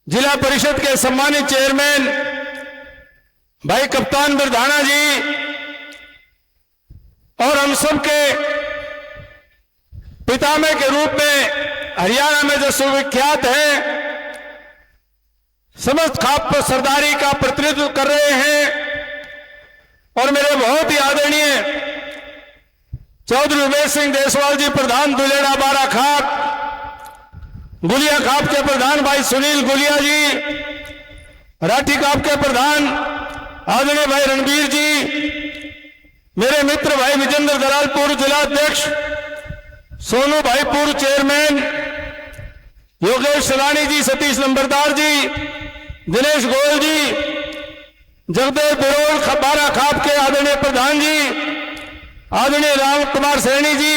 जिला परिषद के सम्मानित चेयरमैन भाई कप्तान बिरधाना जी और हम सब के पितामह के रूप में हरियाणा में जो सुविख्यात है, समस्त खाप सरदारी का प्रतिनिधित्व कर रहे हैं और मेरे बहुत ही आदरणीय चौधरी उमेश सिंह देसवाल जी प्रधान दुलेड़ा बारा खाप, गुलिया खाप के प्रधान भाई सुनील गुलिया जी, राठी खाप के प्रधान आदरणीय भाई रणबीर जी, मेरे मित्र भाई विजेंद्र दलाल पूर्व जिला अध्यक्ष, सोनू भाई पूर्व चेयरमैन, योगेश सलानी जी, सतीश नंबरदार जी, दिनेश गोयल जी, जगदेव बिरोल बारा खाप के आदरणीय प्रधान जी, आदरणीय राम कुमार सैनी जी,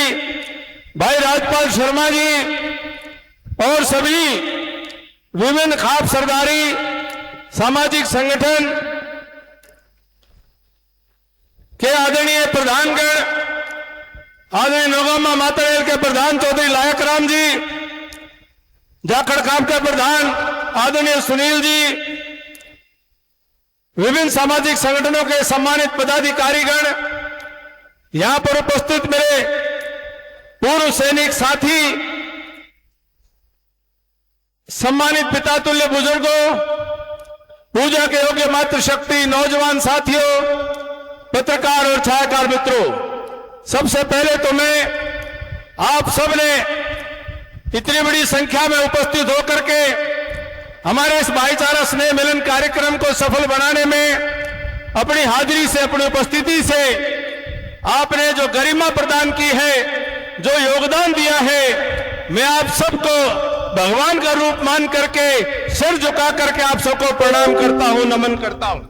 भाई राजपाल शर्मा जी और सभी विभिन्न खाप सरदारी सामाजिक संगठन के आदरणीय प्रधानगण, आदरणीय नोगामा मातारेल के प्रधान चौधरी लायक राम जी, जाखड़ खाप के प्रधान आदरणीय सुनील जी, विभिन्न सामाजिक संगठनों के सम्मानित पदाधिकारीगण, यहां पर उपस्थित मेरे पूर्व सैनिक साथी, सम्मानित पिता तुल्य बुजुर्गों, पूजा के योग्य मातृशक्ति नौजवान साथियों, पत्रकार और छायाकार मित्रों, सबसे पहले तो मैं आप सब ने इतनी बड़ी संख्या में उपस्थित होकर के हमारे इस भाईचारा स्नेह मिलन कार्यक्रम को सफल बनाने में अपनी हाजिरी से, अपनी उपस्थिति से आपने जो गरिमा प्रदान की है, जो योगदान दिया है, मैं आप सबको भगवान का रूप मान करके सिर झुका करके आप सबको प्रणाम करता हूं, नमन करता हूं।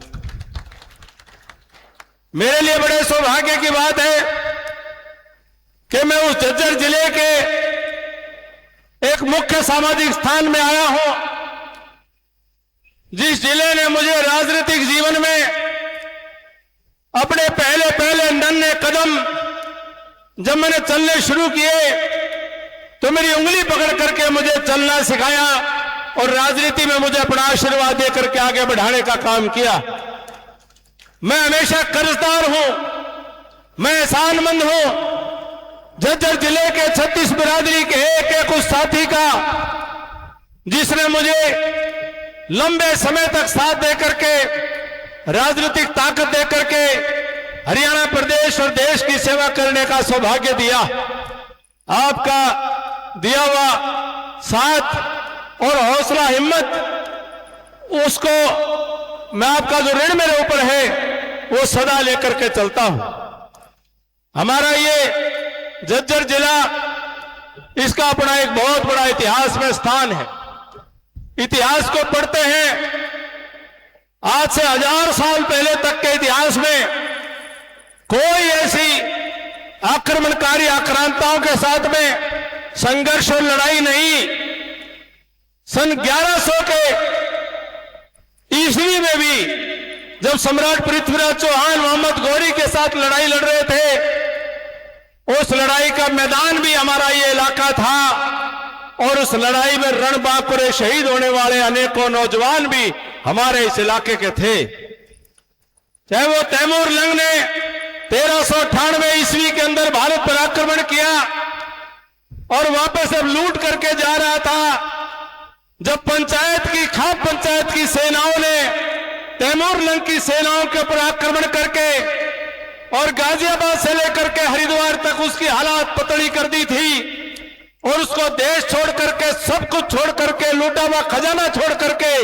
मेरे लिए बड़े सौभाग्य की बात है कि मैं उस झज्जर जिले के एक मुख्य सामाजिक स्थान में आया हूं, जिस जिले ने मुझे राजनीतिक जीवन में अपने पहले नन्हे कदम जब मैंने चलने शुरू किए तो मेरी उंगली पकड़ करके मुझे चलना सिखाया और राजनीति में मुझे अपना आशीर्वाद दे करके आगे बढ़ाने का काम किया। मैं हमेशा कर्जदार हूं, मैं एहसानमंद हूं झज्जर जिले के 36 बिरादरी के एक उस साथी का जिसने मुझे लंबे समय तक साथ दे करके, राजनीतिक ताकत दे करके हरियाणा प्रदेश और देश की सेवा करने का सौभाग्य दिया। आपका दिया हुआ साथ और हौसला हिम्मत, उसको मैं आपका जो ऋण मेरे ऊपर है वो सदा लेकर के चलता हूं। हमारा ये झज्जर जिला, इसका अपना एक बहुत बड़ा इतिहास में स्थान है। इतिहास को पढ़ते हैं, आज से 1000 साल पहले तक के इतिहास में कोई ऐसी आक्रमणकारी आक्रांताओं के साथ में संघर्ष और लड़ाई नहीं। सन 1100 के ईस्वी में भी जब सम्राट पृथ्वीराज चौहान मोहम्मद गौरी के साथ लड़ाई लड़ रहे थे, उस लड़ाई का मैदान भी हमारा ये इलाका था और उस लड़ाई में रणबांकुरे शहीद होने वाले अनेकों नौजवान भी हमारे इस इलाके के थे। चाहे वो तैमूर लंग ने 1398 ईस्वी के अंदर भारत पर आक्रमण किया और वापस अब लूट करके जा रहा था, जब खाप पंचायत की सेनाओं ने तैमूर लंग की सेनाओं के ऊपर आक्रमण करके और गाजियाबाद से लेकर के हरिद्वार तक उसकी हालात पतली कर दी थी और उसको देश छोड़ करके, सब कुछ छोड़ करके, लूटा हुआ खजाना छोड़ करके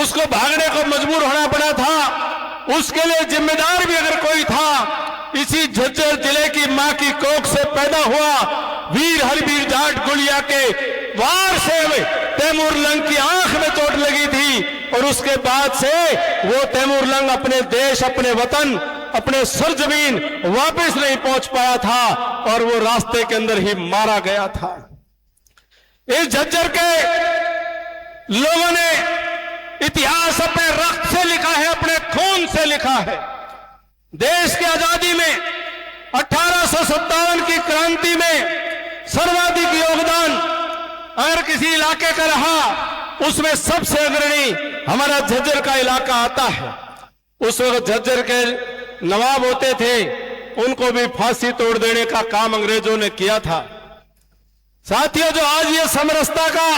उसको भागने को मजबूर होना पड़ा था। उसके लिए जिम्मेदार भी अगर कोई था, इसी झज्जर जिले की मां की कोख से पैदा हुआ वीर हरवीर जाट गुलिया के वार से तैमूर लंग की आंख में चोट लगी थी और उसके बाद से वो तैमूर लंग अपने देश, अपने वतन, अपने सरजमीन वापस नहीं पहुंच पाया था और वो रास्ते के अंदर ही मारा गया था। इस झज्जर के लोगों ने इतिहास अपने रक्त से लिखा है, अपने खून से लिखा है। देश की आजादी में 1857 की क्रांति में सर्वाधिक योगदान अगर किसी इलाके का रहा उसमें सबसे अग्रणी हमारा झज्जर का इलाका आता है। उस वक्त झज्जर के नवाब होते थे, उनको भी फांसी तोड़ देने का काम अंग्रेजों ने किया था। साथियों, जो आज ये समरसता का,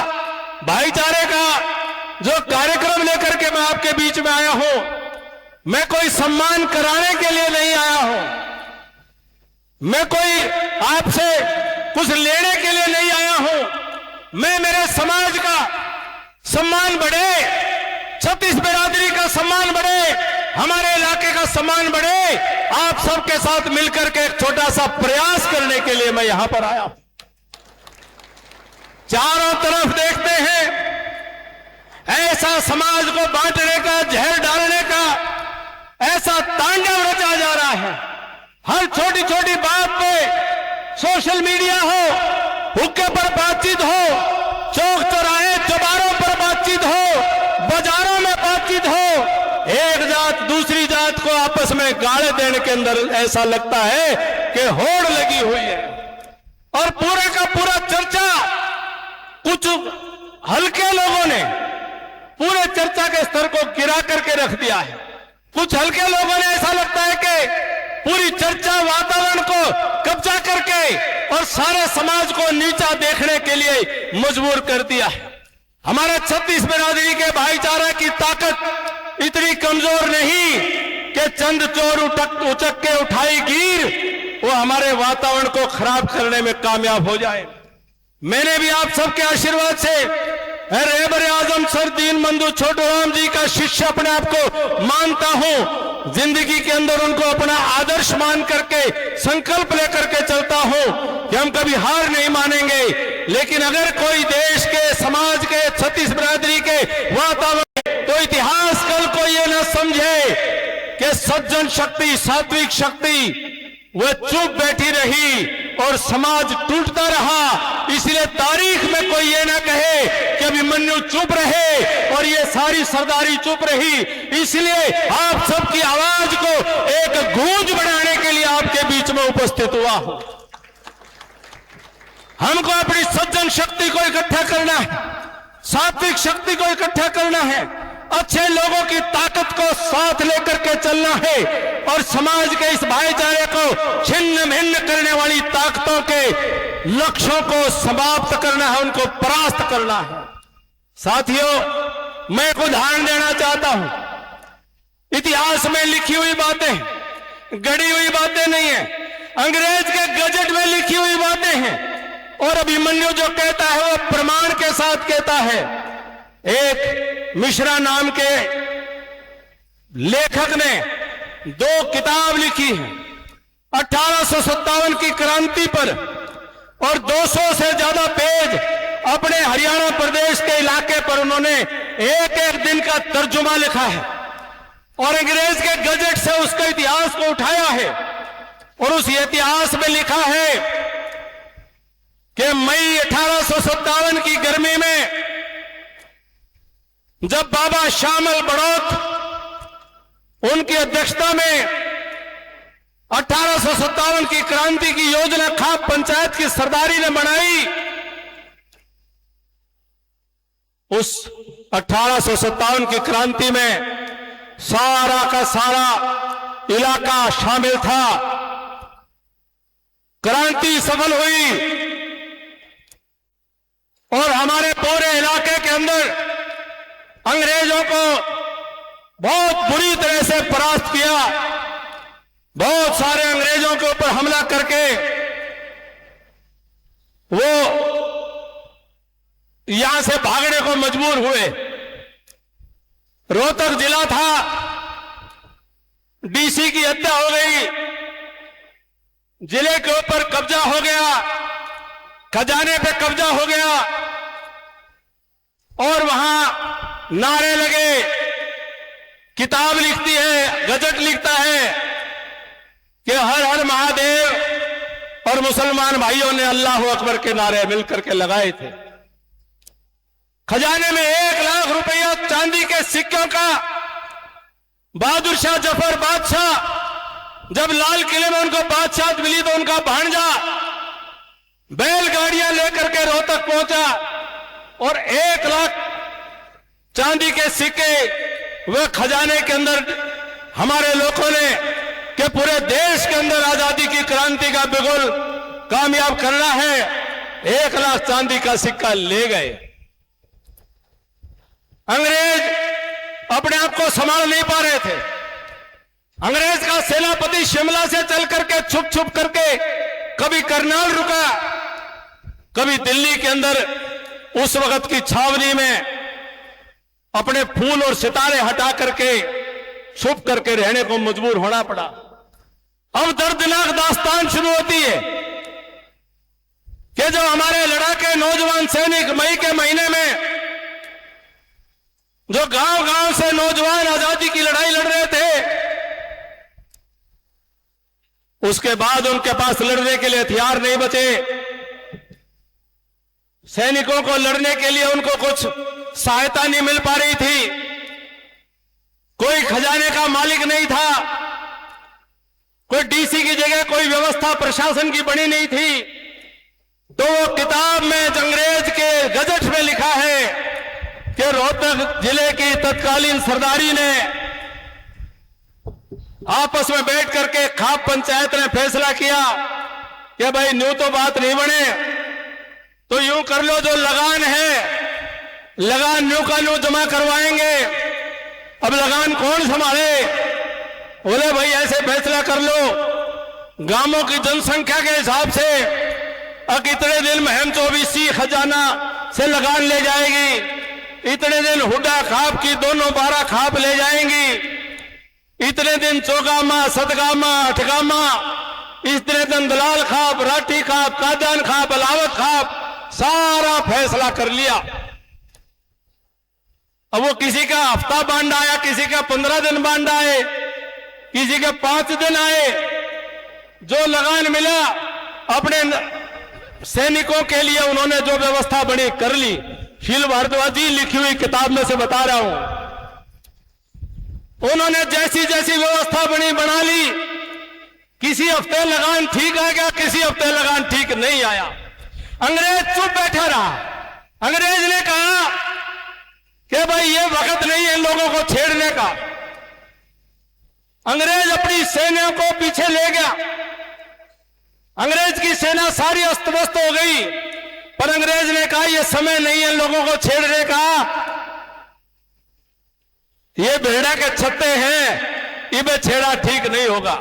भाईचारे का जो कार्यक्रम लेकर के मैं आपके बीच में आया हूं, मैं कोई सम्मान कराने के लिए नहीं आया हूं, मैं कोई आपसे कुछ लेने के लिए नहीं आया हूं। मैं मेरे समाज का सम्मान बढ़े, छत्तीस बिरादरी का सम्मान बढ़े, हमारे इलाके का सम्मान बढ़े, आप सबके साथ मिलकर के एक छोटा सा प्रयास करने के लिए मैं यहां पर आया हूं। चारों तरफ देखते हैं ऐसा समाज को बांटने का, जहर डालने का ऐसा तांडव रचा जा रहा है। हर छोटी छोटी बात पे सोशल मीडिया हो, हुक्के पर बातचीत हो, चौक चौराहे चौबारों पर बातचीत हो, बाजारों में बातचीत हो, एक जात दूसरी जात को आपस में गाड़े देने के अंदर ऐसा लगता है कि होड़ लगी हुई है। और पूरे का पूरा चर्चा कुछ हल्के लोगों ने पूरे चर्चा के स्तर को गिरा करके रख दिया है। कुछ हल्के लोगों ने ऐसा लगता है कि पूरी चर्चा वातावरण को कब्जा करके और सारे समाज को नीचा देखने के लिए मजबूर कर दिया है। हमारे छत्तीस बिरादरी के भाईचारे की ताकत इतनी कमजोर नहीं कि चंद चोर उचक के उठाई गिर वो हमारे वातावरण को खराब करने में कामयाब हो जाए। मैंने भी आप सबके आशीर्वाद से रहबर आजम सर दीन बंधु छोटू राम जी का शिष्य अपने आप को मानता हूं। जिंदगी के अंदर उनको अपना आदर्श मान करके संकल्प लेकर के चलता हूं कि हम कभी हार नहीं मानेंगे। लेकिन अगर कोई देश के, समाज के, छत्तीस बिरादरी के वातावरण, तो इतिहास कल को ये न समझे कि सज्जन शक्ति, सात्विक शक्ति वह चुप बैठी रही और समाज टूटता रहा। इसलिए तारीख में कोई ये ना कहे कि अभिमन्यु चुप रहे और ये सारी सरदारी चुप रही। इसलिए आप सबकी आवाज को एक गूंज बढ़ाने के लिए आपके बीच में उपस्थित हुआ हूं। हमको अपनी सज्जन शक्ति को इकट्ठा करना है, सात्विक शक्ति को इकट्ठा करना है, अच्छे लोगों की ताकत को साथ लेकर के चलना है और समाज के इस भाईचारे को छिन्न भिन्न करने वाली ताकतों के लक्ष्यों को समाप्त करना है, उनको परास्त करना है। साथियों, मैं एक उदाहरण देना चाहता हूं। इतिहास में लिखी हुई बातें, गढ़ी हुई बातें नहीं है, अंग्रेज के गजट में लिखी हुई बातें हैं। और अभिमन्यु जो कहता है वो प्रमाण के साथ कहता है। एक मिश्रा नाम के लेखक ने 2 किताब लिखी है 1857 की क्रांति पर, और 200 से ज्यादा पेज अपने हरियाणा प्रदेश के इलाके पर उन्होंने एक एक दिन का तर्जुमा लिखा है और अंग्रेज के गजट से उसके इतिहास को उठाया है। और उस इतिहास में लिखा है कि मई 1857 की गर्मी में जब बाबा श्यामल बड़ौत उनकी अध्यक्षता में 1857 की क्रांति की योजना खाप पंचायत की सरदारी ने बनाई, उस 1857 की क्रांति में सारा का सारा इलाका शामिल था। क्रांति सफल हुई और हमारे पूरे इलाके के अंदर अंग्रेजों को बहुत बुरी तरह से परास्त किया। बहुत सारे अंग्रेजों के ऊपर हमला करके वो यहां से भागने को मजबूर हुए। रोहतक जिला था, डीसी की हत्या हो गई, जिले के ऊपर कब्जा हो गया, खजाने पे कब्जा हो गया और वहां नारे लगे, किताब लिखती है, गजट लिखता है कि हर हर महादेव, और मुसलमान भाइयों ने अल्लाह अकबर के नारे मिलकर के लगाए थे। खजाने में 1 लाख रुपया चांदी के सिक्कों का बहादुर शाह जफर बादशाह, जब लाल किले में उनको बादशाह मिली तो उनका भांजा बैलगाड़ियां लेकर के रोहतक पहुंचा और 1 लाख चांदी के सिक्के व खजाने के अंदर हमारे लोगों ने कि पूरे देश के अंदर आजादी की क्रांति का बिगुल कामयाब करना है, 1 लाख चांदी का सिक्का ले गए। अंग्रेज अपने आप को संभाल नहीं पा रहे थे। अंग्रेज का सेनापति शिमला से चल करके छुप छुप करके कभी करनाल रुका, कभी दिल्ली के अंदर उस वक्त की छावनी में अपने फूल और सितारे हटा करके छुप करके रहने को मजबूर होना पड़ा। अब दर्दनाक दास्तान शुरू होती है कि जो हमारे लड़ाके नौजवान सैनिक मई के महीने में जो गांव गांव से नौजवान आजादी की लड़ाई लड़ रहे थे, उसके बाद उनके पास लड़ने के लिए हथियार नहीं बचे। सैनिकों को लड़ने के लिए उनको कुछ सहायता नहीं मिल पा रही थी, कोई खजाने का मालिक नहीं था, कोई डीसी की जगह कोई व्यवस्था प्रशासन की बनी नहीं थी। तो वो किताब में अंग्रेज के गजट में लिखा है कि रोहतक जिले की तत्कालीन सरदारी ने आपस में बैठ करके खाप पंचायत ने फैसला किया कि भाई न्यू तो बात नहीं बने, तो यूं कर लो, जो लगान है लगान न्यू का न्यू जमा करवाएंगे। अब लगान कौन संभाले? बोले भाई ऐसे फैसला कर लो, गांवों की जनसंख्या के हिसाब से इतने दिन महम 24 खजाना से लगान ले जाएगी, इतने दिन हुड्डा खाप की दोनों 12 खाप ले जाएंगी, इतने दिन चौगामा सतगामा अठगामा, इतने दिन दलाल खाप, राठी खाप, कादान खाप, अलावत खाप, सारा फैसला कर लिया। अब वो किसी का हफ्ता बांड आया, किसी का 15 दिन बांड आए, किसी के 5 दिन आए। जो लगान मिला अपने सैनिकों के लिए उन्होंने जो व्यवस्था बनी कर ली। शील भारद्वाज जी लिखी हुई किताब में से बता रहा हूं, उन्होंने जैसी जैसी व्यवस्था बनी बना ली। किसी हफ्ते लगान ठीक आ गया, किसी हफ्ते लगान ठीक नहीं आया। अंग्रेज चुप बैठा रहा। अंग्रेज ने कहा कि भाई ये वक्त नहीं है इन लोगों को छेड़ने का। अंग्रेज अपनी सेना को पीछे ले गया। अंग्रेज की सेना सारी अस्त व्यस्त हो गई, पर अंग्रेज ने कहा यह समय नहीं है इन लोगों को छेड़ने का, ये भेड़ा के छत्ते हैं, इन्हें छेड़ा ठीक नहीं होगा।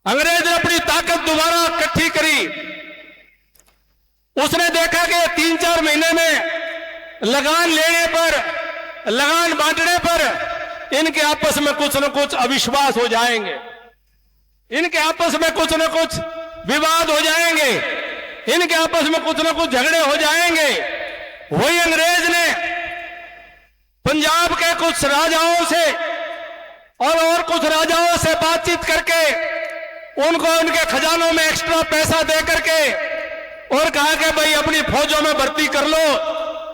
अंग्रेज ने अपनी ताकत दोबारा इकट्ठी करी। उसने देखा कि 3-4 महीने में लगान लेने पर, लगान बांटने पर इनके आपस में कुछ न कुछ अविश्वास हो जाएंगे, इनके आपस में कुछ न कुछ विवाद हो जाएंगे, इनके आपस में कुछ न कुछ झगड़े हो जाएंगे। वही अंग्रेज ने पंजाब के कुछ राजाओं से और कुछ राजाओं से बातचीत करके उनको उनके खजानों में एक्स्ट्रा पैसा दे करके और कहा कि भाई अपनी फौजों में भर्ती कर लो,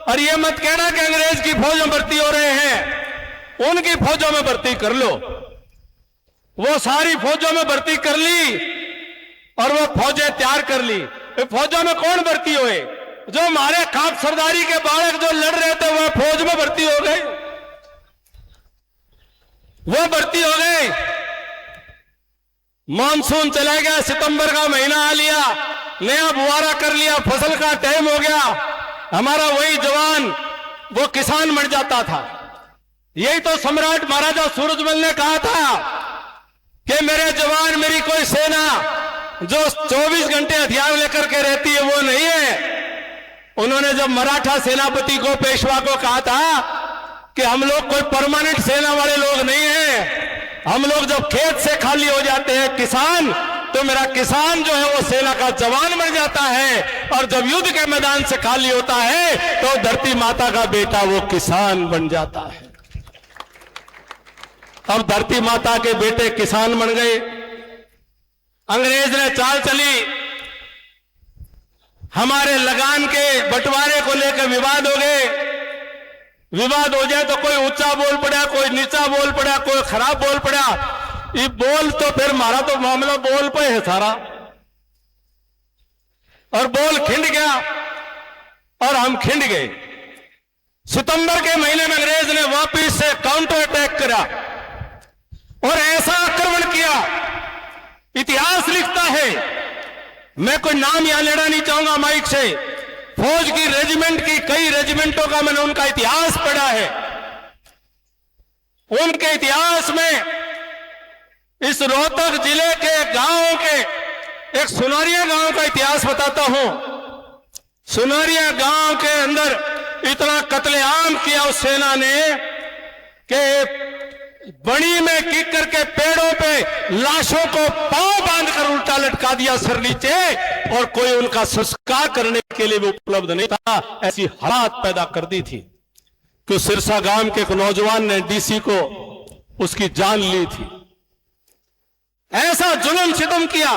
और ये मत कहना कि अंग्रेज की फौज में भर्ती हो रहे हैं, उनकी फौजों में भर्ती कर लो। वो सारी फौजों में भर्ती कर ली और वो फौजें तैयार कर ली। फौजों में कौन भर्ती हुए? जो हमारे खाप सरदारी के बालक जो लड़ रहे थे वह फौज में भर्ती हो गए, वो भर्ती हो गए। मानसून चला गया, सितंबर का महीना आ लिया, नया बुआरा कर लिया, फसल का टाइम हो गया। हमारा वही जवान वो किसान बन जाता था। यही तो सम्राट महाराजा सूरजमल ने कहा था कि मेरे जवान, मेरी कोई सेना जो 24 घंटे हथियार लेकर के रहती है वो नहीं है। उन्होंने जब मराठा सेनापति को, पेशवा को कहा था कि हम लोग कोई परमानेंट सेना वाले लोग नहीं हैं, हम लोग जब खेत से खाली हो जाते हैं किसान, तो मेरा किसान जो है वो सेना का जवान बन जाता है, और जब युद्ध के मैदान से खाली होता है तो धरती माता का बेटा वो किसान बन जाता है। अब धरती माता के बेटे किसान बन गए। अंग्रेज ने चाल चली, हमारे लगान के बंटवारे को लेकर विवाद हो गए। विवाद हो जाए तो कोई ऊंचा बोल पड़ा, कोई नीचा बोल पड़ा, कोई खराब बोल पड़ा। ये बोल तो फिर हमारा तो मामला बोल पे है सारा, और बोल खिंड गया और हम खिंड गए। सितंबर के महीने में अंग्रेज ने वापिस से काउंटर अटैक करा और ऐसा आक्रमण किया। इतिहास लिखता है, मैं कोई नाम यहां लेना नहीं चाहूंगा माइक से, फौज की रेजिमेंट की कई रेजिमेंटों का मैंने उनका इतिहास पढ़ा है। उनके इतिहास में इस रोहतक जिले के गांव के एक सुनारिया गांव का इतिहास बताता हूं। सुनारिया गांव के अंदर इतना कत्लेआम किया उस सेना ने कि बड़ी में किक करके पेड़ों पे लाशों को पांव बांधकर उल्टा लटका दिया सर नीचे, और कोई उनका संस्कार करने के लिए भी उपलब्ध नहीं था। ऐसी हालात पैदा कर दी थी कि सिरसा गांव के एक नौजवान ने डीसी को उसकी जान ली थी। ऐसा जुल्म सितम किया।